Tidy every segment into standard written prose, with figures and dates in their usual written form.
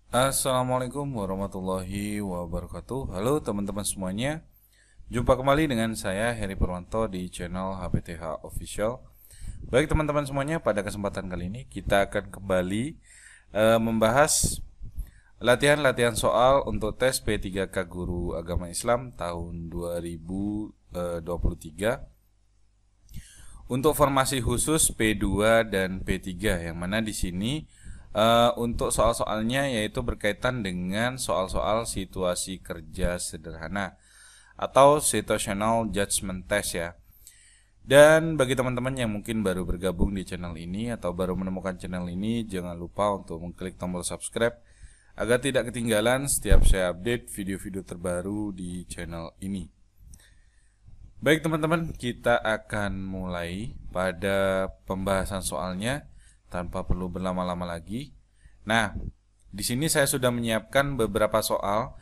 Assalamualaikum warahmatullahi wabarakatuh. Halo teman-teman semuanya. Jumpa kembali dengan saya Heri Purwanto di channel HPTH Official. Baik teman-teman semuanya, pada kesempatan kali ini kita akan kembali membahas latihan-latihan soal untuk tes P3K Guru Agama Islam tahun 2023 untuk formasi khusus P2 dan P3, yang mana di sini untuk soal-soalnya yaitu berkaitan dengan soal-soal situasi kerja sederhana atau situational judgment test ya. Dan bagi teman-teman yang mungkin baru bergabung di channel ini atau baru menemukan channel ini, jangan lupa untuk mengklik tombol subscribe agar tidak ketinggalan setiap saya update video-video terbaru di channel ini. Baik teman-teman, kita akan mulai pada pembahasan soalnya tanpa perlu berlama-lama lagi. Nah, di sini saya sudah menyiapkan beberapa soal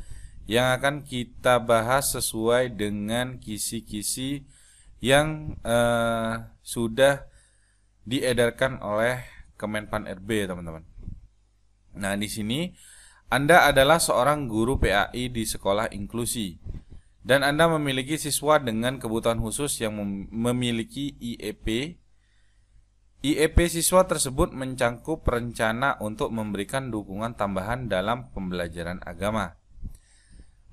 yang akan kita bahas sesuai dengan kisi-kisi yang sudah diedarkan oleh Kemenpan RB, teman-teman. Nah, di sini Anda adalah seorang guru PAI di sekolah inklusi dan Anda memiliki siswa dengan kebutuhan khusus yang memiliki IEP. IEP siswa tersebut mencangkup rencana untuk memberikan dukungan tambahan dalam pembelajaran agama.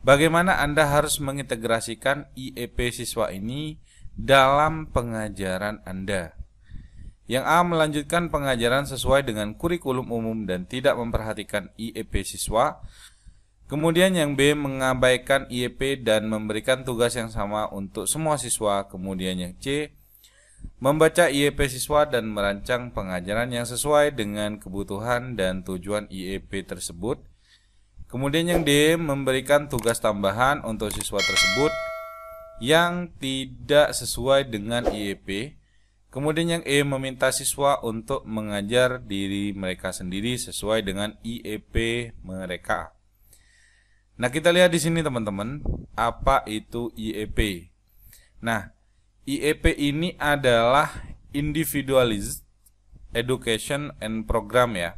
Bagaimana Anda harus mengintegrasikan IEP siswa ini dalam pengajaran Anda? Yang A, melanjutkan pengajaran sesuai dengan kurikulum umum dan tidak memperhatikan IEP siswa. Kemudian yang B, mengabaikan IEP dan memberikan tugas yang sama untuk semua siswa. Kemudian yang C, membaca IEP siswa dan merancang pengajaran yang sesuai dengan kebutuhan dan tujuan IEP tersebut. Kemudian yang D, memberikan tugas tambahan untuk siswa tersebut yang tidak sesuai dengan IEP. Kemudian yang E, meminta siswa untuk mengajar diri mereka sendiri sesuai dengan IEP mereka. Nah, kita lihat di sini teman-teman, apa itu IEP. Nah, IEP ini adalah Individualized Education and Program ya.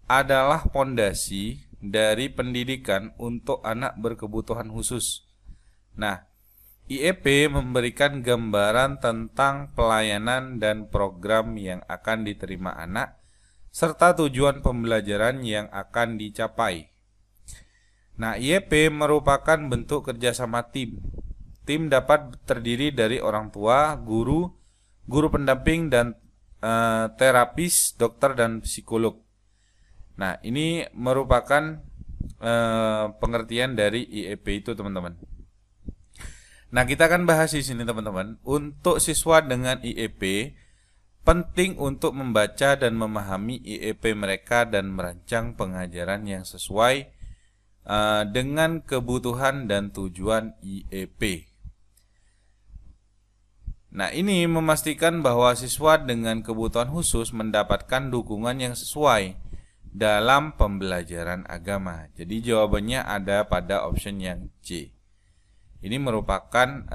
Adalah pondasi dari pendidikan untuk anak berkebutuhan khusus. Nah, IEP memberikan gambaran tentang pelayanan dan program yang akan diterima anak serta tujuan pembelajaran yang akan dicapai. Nah, IEP merupakan bentuk kerjasama tim. Tim dapat terdiri dari orang tua, guru pendamping, dan terapis, dokter, dan psikolog. Nah, ini merupakan pengertian dari IEP itu, teman-teman. Nah, kita akan bahas di sini, teman-teman. Untuk siswa dengan IEP, penting untuk membaca dan memahami IEP mereka dan merancang pengajaran yang sesuai dengan kebutuhan dan tujuan IEP. Nah, ini memastikan bahwa siswa dengan kebutuhan khusus mendapatkan dukungan yang sesuai dalam pembelajaran agama. Jadi jawabannya ada pada option yang C. Ini merupakan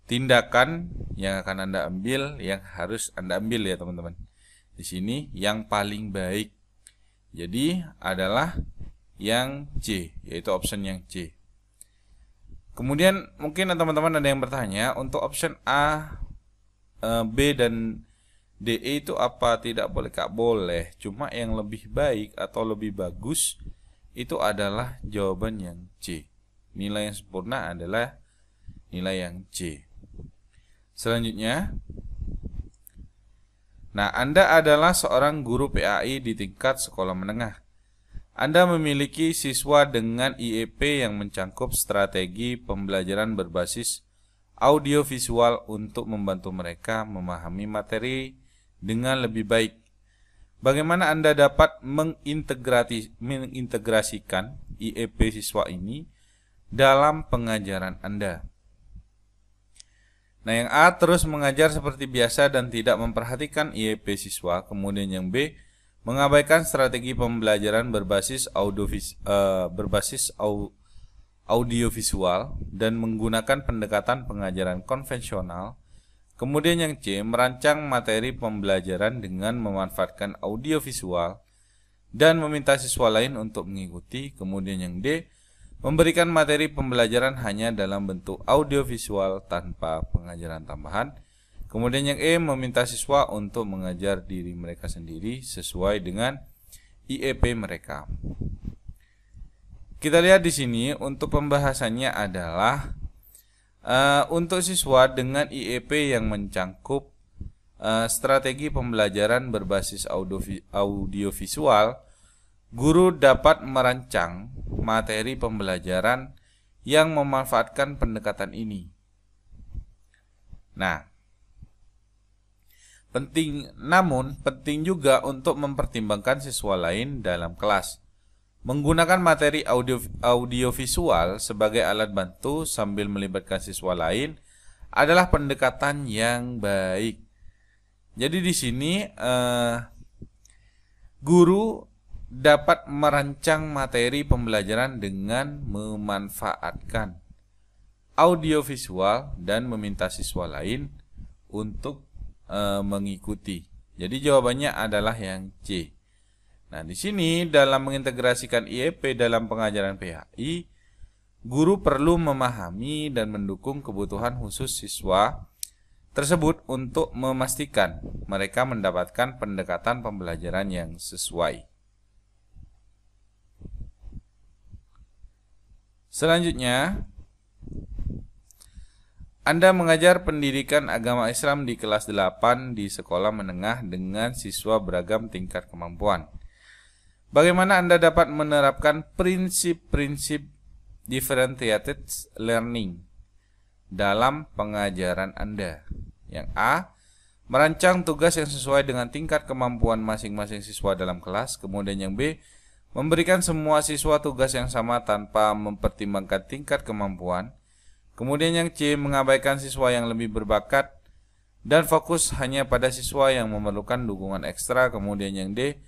tindakan yang akan Anda ambil, yang harus Anda ambil ya teman-teman. Di sini yang paling baik. Jadi adalah yang C, yaitu option yang C. Kemudian mungkin teman-teman ada yang bertanya, untuk option A, B, dan D itu apa? Tidak boleh, Kak? Boleh. Cuma yang lebih baik atau lebih bagus itu adalah jawaban yang C. Nilai yang sempurna adalah nilai yang C. Selanjutnya, nah, Anda adalah seorang guru PAI di tingkat sekolah menengah. Anda memiliki siswa dengan IEP yang mencangkup strategi pembelajaran berbasis audiovisual untuk membantu mereka memahami materi dengan lebih baik. Bagaimana Anda dapat mengintegrasikan IEP siswa ini dalam pengajaran Anda? Nah, yang A, terus mengajar seperti biasa dan tidak memperhatikan IEP siswa. Kemudian yang B, mengabaikan strategi pembelajaran berbasis audiovisual dan menggunakan pendekatan pengajaran konvensional. Kemudian yang C, merancang materi pembelajaran dengan memanfaatkan audiovisual dan meminta siswa lain untuk mengikuti. Kemudian yang D, memberikan materi pembelajaran hanya dalam bentuk audiovisual tanpa pengajaran tambahan. Kemudian yang E, meminta siswa untuk mengajar diri mereka sendiri sesuai dengan IEP mereka. Kita lihat di sini untuk pembahasannya adalah untuk siswa dengan IEP yang mencangkup strategi pembelajaran berbasis audiovisual, guru dapat merancang materi pembelajaran yang memanfaatkan pendekatan ini. Nah, penting juga untuk mempertimbangkan siswa lain dalam kelas. Menggunakan materi audiovisual sebagai alat bantu sambil melibatkan siswa lain adalah pendekatan yang baik. Jadi di sini guru dapat merancang materi pembelajaran dengan memanfaatkan audiovisual dan meminta siswa lain untuk mengikuti. Jadi jawabannya adalah yang C. Nah, di sini dalam mengintegrasikan IEP dalam pengajaran PHI, guru perlu memahami dan mendukung kebutuhan khusus siswa tersebut untuk memastikan mereka mendapatkan pendekatan pembelajaran yang sesuai. Selanjutnya, Anda mengajar pendidikan agama Islam di kelas 8 di sekolah menengah dengan siswa beragam tingkat kemampuan. Bagaimana Anda dapat menerapkan prinsip-prinsip differentiated learning dalam pengajaran Anda? Yang A, merancang tugas yang sesuai dengan tingkat kemampuan masing-masing siswa dalam kelas. Kemudian yang B, memberikan semua siswa tugas yang sama tanpa mempertimbangkan tingkat kemampuan. Kemudian yang C, mengabaikan siswa yang lebih berbakat dan fokus hanya pada siswa yang memerlukan dukungan ekstra. Kemudian yang D,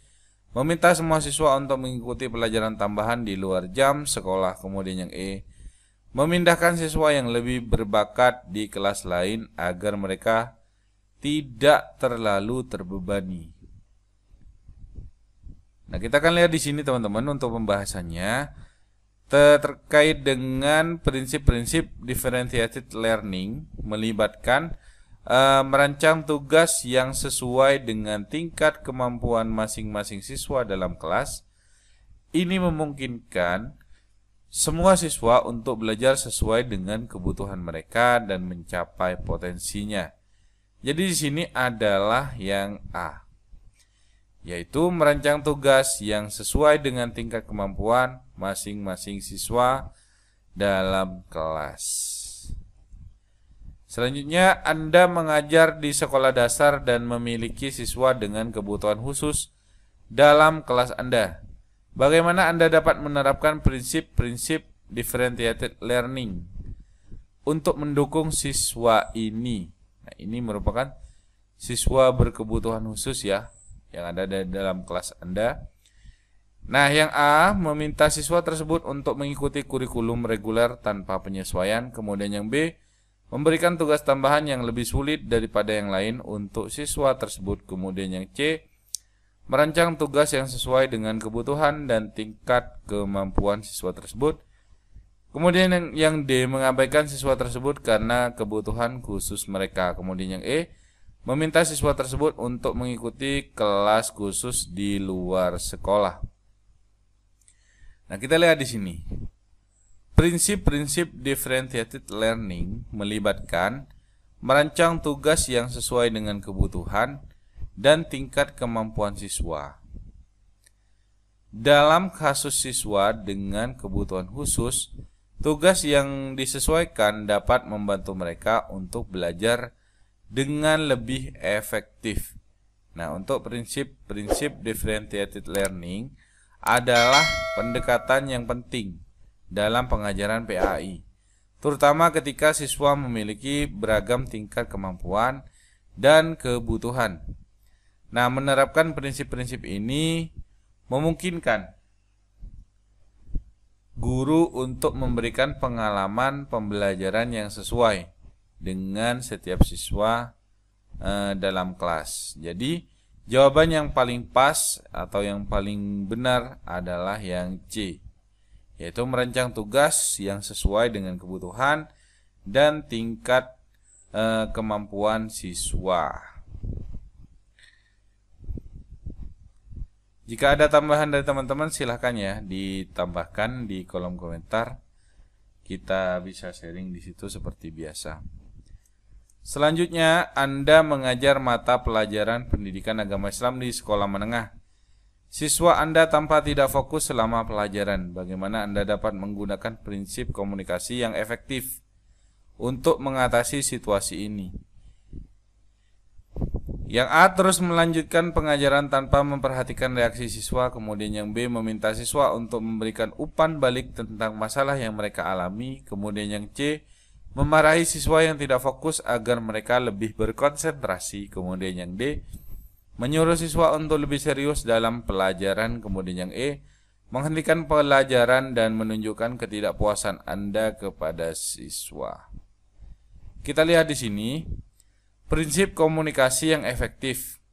meminta semua siswa untuk mengikuti pelajaran tambahan di luar jam sekolah. Kemudian yang E, memindahkan siswa yang lebih berbakat di kelas lain agar mereka tidak terlalu terbebani. Nah, kita akan lihat di sini teman-teman untuk pembahasannya terkait dengan prinsip-prinsip differentiated learning melibatkan merancang tugas yang sesuai dengan tingkat kemampuan masing-masing siswa dalam kelas. Ini memungkinkan semua siswa untuk belajar sesuai dengan kebutuhan mereka dan mencapai potensinya. Jadi di sini adalah yang A, yaitu merancang tugas yang sesuai dengan tingkat kemampuan masing-masing siswa dalam kelas. Selanjutnya, Anda mengajar di sekolah dasar dan memiliki siswa dengan kebutuhan khusus dalam kelas Anda. Bagaimana Anda dapat menerapkan prinsip-prinsip differentiated learning untuk mendukung siswa ini? Nah, ini merupakan siswa berkebutuhan khusus ya, yang ada di dalam kelas Anda. Nah, yang A, meminta siswa tersebut untuk mengikuti kurikulum reguler tanpa penyesuaian. Kemudian yang B, memberikan tugas tambahan yang lebih sulit daripada yang lain untuk siswa tersebut. Kemudian yang C, merancang tugas yang sesuai dengan kebutuhan dan tingkat kemampuan siswa tersebut. Kemudian yang D, mengabaikan siswa tersebut karena kebutuhan khusus mereka. Kemudian yang E, meminta siswa tersebut untuk mengikuti kelas khusus di luar sekolah. Nah, kita lihat di sini. Prinsip-prinsip differentiated learning melibatkan merancang tugas yang sesuai dengan kebutuhan dan tingkat kemampuan siswa. Dalam kasus siswa dengan kebutuhan khusus, tugas yang disesuaikan dapat membantu mereka untuk belajar dengan lebih efektif. Nah, untuk prinsip-prinsip differentiated learning adalah pendekatan yang penting dalam pengajaran PAI, terutama ketika siswa memiliki beragam tingkat kemampuan dan kebutuhan. Nah, menerapkan prinsip-prinsip ini memungkinkan guru untuk memberikan pengalaman pembelajaran yang sesuai dengan setiap siswa dalam kelas. Jadi, Jawaban yang paling pas atau yang paling benar adalah yang C, yaitu merancang tugas yang sesuai dengan kebutuhan dan tingkat kemampuan siswa. Jika ada tambahan dari teman-teman silahkan ya ditambahkan di kolom komentar. Kita bisa sharing di situ seperti biasa. Selanjutnya, Anda mengajar mata pelajaran pendidikan agama Islam di sekolah menengah. Siswa Anda tampak tidak fokus selama pelajaran. Bagaimana Anda dapat menggunakan prinsip komunikasi yang efektif untuk mengatasi situasi ini? Yang A terus melanjutkan pengajaran tanpa memperhatikan reaksi siswa. Kemudian yang B meminta siswa untuk memberikan umpan balik tentang masalah yang mereka alami. Kemudian yang C memarahi siswa yang tidak fokus agar mereka lebih berkonsentrasi. Kemudian yang D menyuruh siswa untuk lebih serius dalam pelajaran. Kemudian yang E menghentikan pelajaran dan menunjukkan ketidakpuasan Anda kepada siswa. Kita lihat di sini prinsip komunikasi yang efektif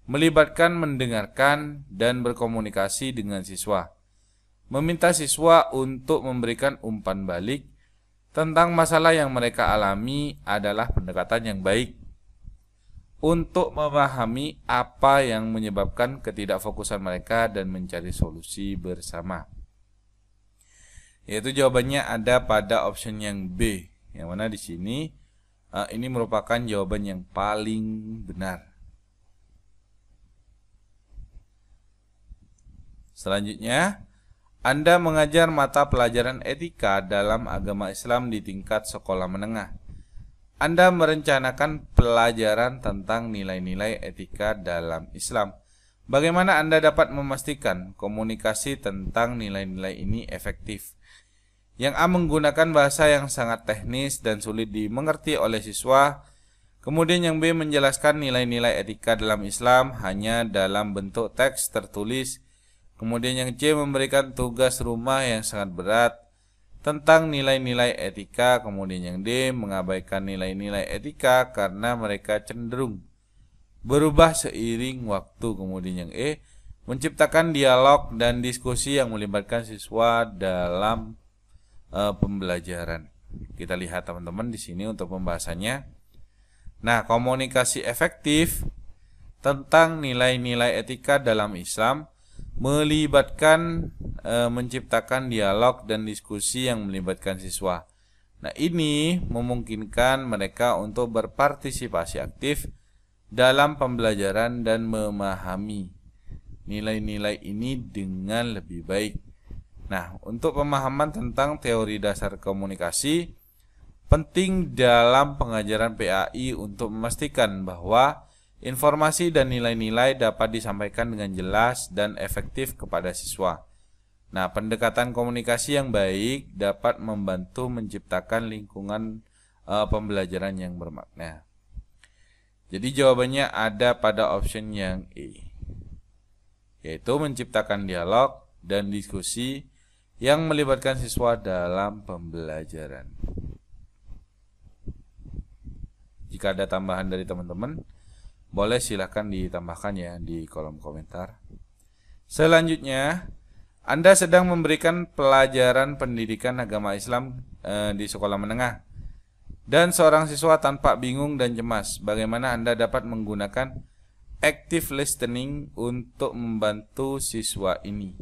melibatkan mendengarkan dan berkomunikasi dengan siswa. Meminta siswa untuk memberikan umpan balik tentang masalah yang mereka alami adalah pendekatan yang baik untuk memahami apa yang menyebabkan ketidakfokusan mereka dan mencari solusi bersama. Yaitu jawabannya ada pada option yang B, yang mana di sini ini merupakan jawaban yang paling benar. Selanjutnya, Anda mengajar mata pelajaran etika dalam agama Islam di tingkat sekolah menengah. Anda merencanakan pelajaran tentang nilai-nilai etika dalam Islam. Bagaimana Anda dapat memastikan komunikasi tentang nilai-nilai ini efektif? Yang A menggunakan bahasa yang sangat teknis dan sulit dimengerti oleh siswa. Kemudian yang B menjelaskan nilai-nilai etika dalam Islam hanya dalam bentuk teks tertulis. Kemudian yang C memberikan tugas rumah yang sangat berat tentang nilai-nilai etika. Kemudian yang D mengabaikan nilai-nilai etika karena mereka cenderung berubah seiring waktu. Kemudian yang E menciptakan dialog dan diskusi yang melibatkan siswa dalam pembelajaran. Kita lihat teman-teman di sini untuk pembahasannya. Nah, komunikasi efektif tentang nilai-nilai etika dalam Islam melibatkan menciptakan dialog dan diskusi yang melibatkan siswa. Nah, ini memungkinkan mereka untuk berpartisipasi aktif dalam pembelajaran dan memahami nilai-nilai ini dengan lebih baik. Nah, untuk pemahaman tentang teori dasar komunikasi, penting dalam pengajaran PAI untuk memastikan bahwa informasi dan nilai-nilai dapat disampaikan dengan jelas dan efektif kepada siswa. Nah, pendekatan komunikasi yang baik dapat membantu menciptakan lingkungan pembelajaran yang bermakna. Jadi jawabannya ada pada option yang E, yaitu menciptakan dialog dan diskusi yang melibatkan siswa dalam pembelajaran. Jika ada tambahan dari teman-teman, boleh silahkan ditambahkan ya di kolom komentar. Selanjutnya, Anda sedang memberikan pelajaran pendidikan agama Islam di sekolah menengah, dan seorang siswa tampak bingung dan cemas. Bagaimana Anda dapat menggunakan active listening untuk membantu siswa ini?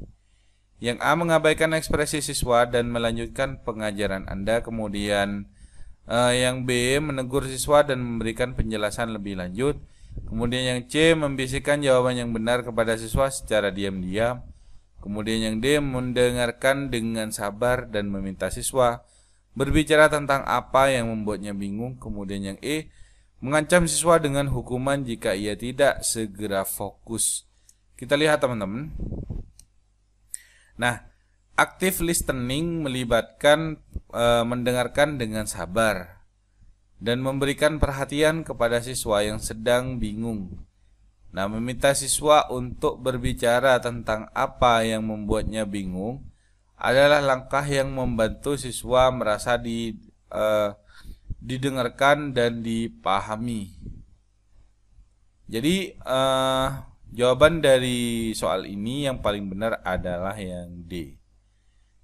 Yang A mengabaikan ekspresi siswa dan melanjutkan pengajaran Anda. Kemudian yang B menegur siswa dan memberikan penjelasan lebih lanjut. Kemudian yang C membisikkan jawaban yang benar kepada siswa secara diam-diam. Kemudian yang D mendengarkan dengan sabar dan meminta siswa berbicara tentang apa yang membuatnya bingung. Kemudian yang E mengancam siswa dengan hukuman jika ia tidak segera fokus. Kita lihat teman-teman. Nah, active listening melibatkan mendengarkan dengan sabar dan memberikan perhatian kepada siswa yang sedang bingung. Nah, meminta siswa untuk berbicara tentang apa yang membuatnya bingung adalah langkah yang membantu siswa merasa didengarkan dan dipahami. Jadi Jawaban dari soal ini yang paling benar adalah yang D,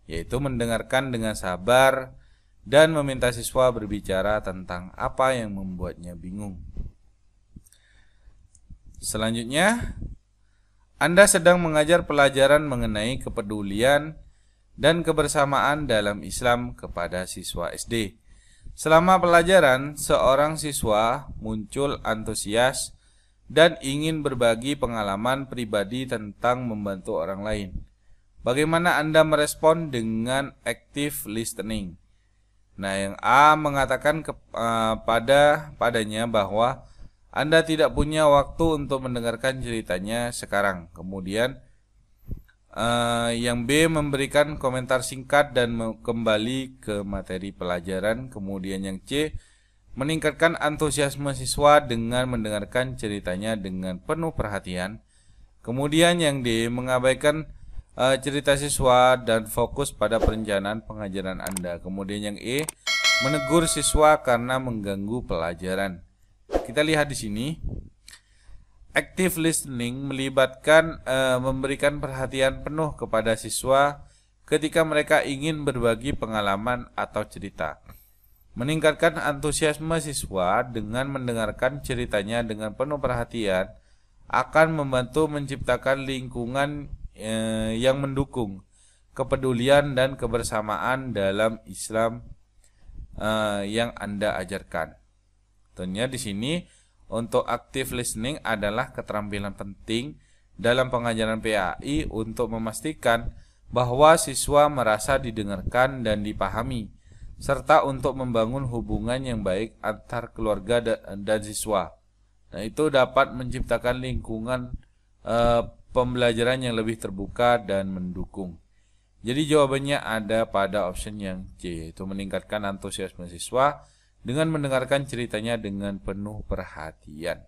yaitu mendengarkan dengan sabar dan meminta siswa berbicara tentang apa yang membuatnya bingung. Selanjutnya, Anda sedang mengajar pelajaran mengenai kepedulian dan kebersamaan dalam Islam kepada siswa SD. Selama pelajaran, seorang siswa muncul antusias dan ingin berbagi pengalaman pribadi tentang membantu orang lain. Bagaimana Anda merespon dengan active listening? Nah, yang A mengatakan padanya bahwa Anda tidak punya waktu untuk mendengarkan ceritanya sekarang. Kemudian yang B memberikan komentar singkat dan kembali ke materi pelajaran. Kemudian yang C meningkatkan antusiasme siswa dengan mendengarkan ceritanya dengan penuh perhatian. Kemudian yang D mengabaikan cerita siswa dan fokus pada perencanaan pengajaran Anda. Kemudian yang E menegur siswa karena mengganggu pelajaran. Kita lihat di sini. Active listening melibatkan memberikan perhatian penuh kepada siswa ketika mereka ingin berbagi pengalaman atau cerita. Meningkatkan antusiasme siswa dengan mendengarkan ceritanya dengan penuh perhatian akan membantu menciptakan lingkungan yang mendukung kepedulian dan kebersamaan dalam Islam yang Anda ajarkan. Tentunya di sini untuk active listening adalah keterampilan penting dalam pengajaran PAI untuk memastikan bahwa siswa merasa didengarkan dan dipahami, serta untuk membangun hubungan yang baik antar keluarga dan siswa. Nah, itu dapat menciptakan lingkungan pembelajaran yang lebih terbuka dan mendukung. Jadi jawabannya ada pada option yang C, yaitu meningkatkan antusiasme siswa dengan mendengarkan ceritanya dengan penuh perhatian.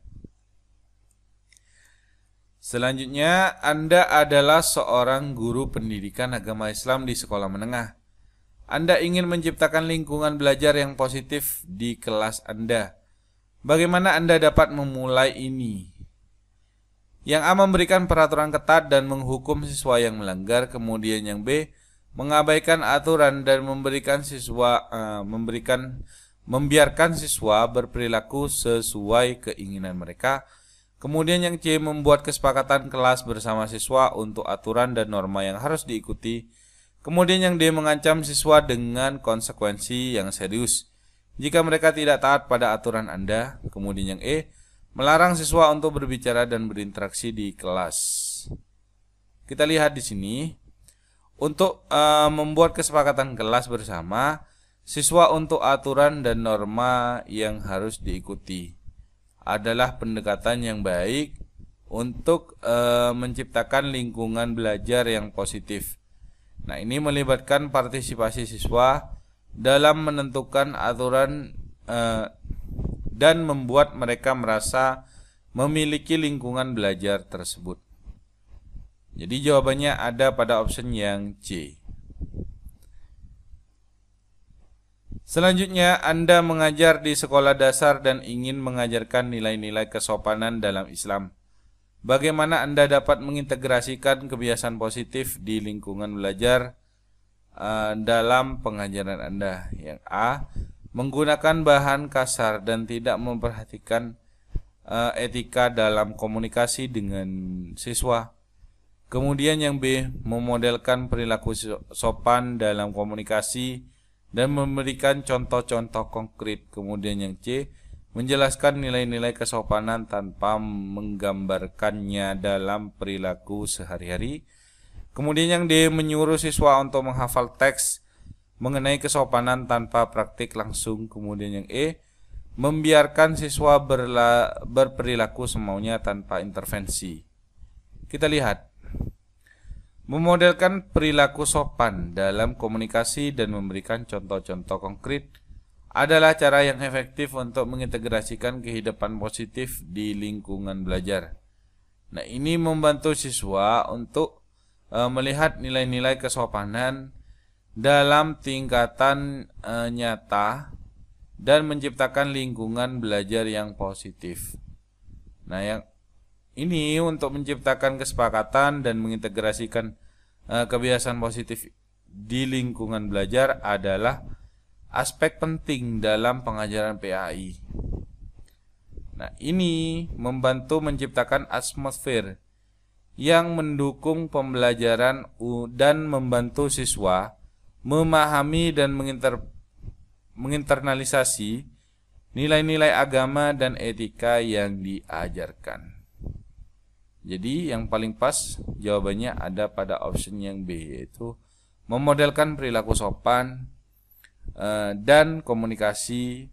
Selanjutnya, Anda adalah seorang guru pendidikan agama Islam di sekolah menengah. Anda ingin menciptakan lingkungan belajar yang positif di kelas Anda. Bagaimana Anda dapat memulai ini? Yang A memberikan peraturan ketat dan menghukum siswa yang melanggar. Kemudian yang B mengabaikan aturan dan membiarkan siswa berperilaku sesuai keinginan mereka. Kemudian yang C membuat kesepakatan kelas bersama siswa untuk aturan dan norma yang harus diikuti. Kemudian yang D mengancam siswa dengan konsekuensi yang serius jika mereka tidak taat pada aturan Anda. Kemudian yang E melarang siswa untuk berbicara dan berinteraksi di kelas. Kita lihat di sini untuk membuat kesepakatan kelas bersama siswa untuk aturan dan norma yang harus diikuti adalah pendekatan yang baik untuk menciptakan lingkungan belajar yang positif. Nah, ini melibatkan partisipasi siswa dalam menentukan aturan dan membuat mereka merasa memiliki lingkungan belajar tersebut. Jadi jawabannya ada pada option yang C. Selanjutnya, Anda mengajar di sekolah dasar dan ingin mengajarkan nilai-nilai kesopanan dalam Islam. Bagaimana Anda dapat mengintegrasikan kebiasaan positif di lingkungan belajar dalam pengajaran Anda? Yang A, menggunakan bahan kasar dan tidak memperhatikan etika dalam komunikasi dengan siswa. Kemudian yang B, memodelkan perilaku sopan dalam komunikasi dan memberikan contoh-contoh konkret. Kemudian yang C, menjelaskan nilai-nilai kesopanan tanpa menggambarkannya dalam perilaku sehari-hari. Kemudian yang D, menyuruh siswa untuk menghafal teks mengenai kesopanan tanpa praktik langsung. Kemudian yang E, membiarkan siswa berperilaku semaunya tanpa intervensi. Kita lihat. Memodelkan perilaku sopan dalam komunikasi dan memberikan contoh-contoh konkret adalah cara yang efektif untuk mengintegrasikan kehidupan positif di lingkungan belajar. Nah, ini membantu siswa untuk melihat nilai-nilai kesopanan dalam tingkatan nyata dan menciptakan lingkungan belajar yang positif. Nah, ini untuk menciptakan kesepakatan dan mengintegrasikan kebiasaan positif di lingkungan belajar adalah aspek penting dalam pengajaran PAI. Nah, ini membantu menciptakan atmosfer yang mendukung pembelajaran dan membantu siswa memahami dan menginternalisasi nilai-nilai agama dan etika yang diajarkan. Jadi yang paling pas jawabannya ada pada option yang B, yaitu memodelkan perilaku sopan dan komunikasi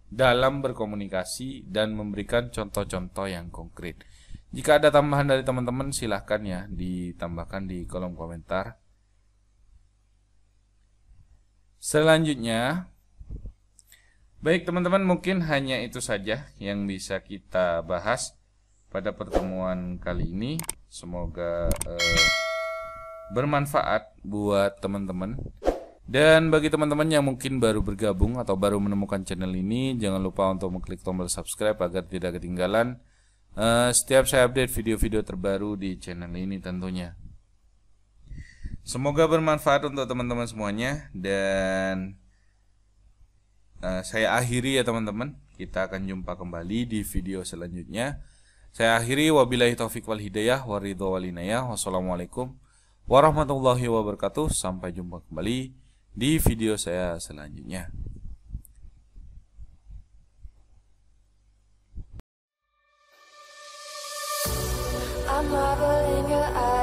dalam berkomunikasi dan memberikan contoh-contoh yang konkret. Jika ada tambahan dari teman-teman silahkan ya ditambahkan di kolom komentar. Selanjutnya, baik teman-teman, mungkin hanya itu saja yang bisa kita bahas pada pertemuan kali ini. Semoga bermanfaat buat teman-teman. Dan bagi teman-teman yang mungkin baru bergabung atau baru menemukan channel ini, jangan lupa untuk mengklik tombol subscribe agar tidak ketinggalan setiap saya update video-video terbaru di channel ini tentunya. Semoga bermanfaat untuk teman-teman semuanya, dan saya akhiri ya teman-teman. Kita akan jumpa kembali di video selanjutnya. Saya akhiri, wabillahi taufik wal hidayah waridho wal inayah. Wassalamualaikum warahmatullahi wabarakatuh. Sampai jumpa kembali di video saya selanjutnya. I'm marveling your eyes.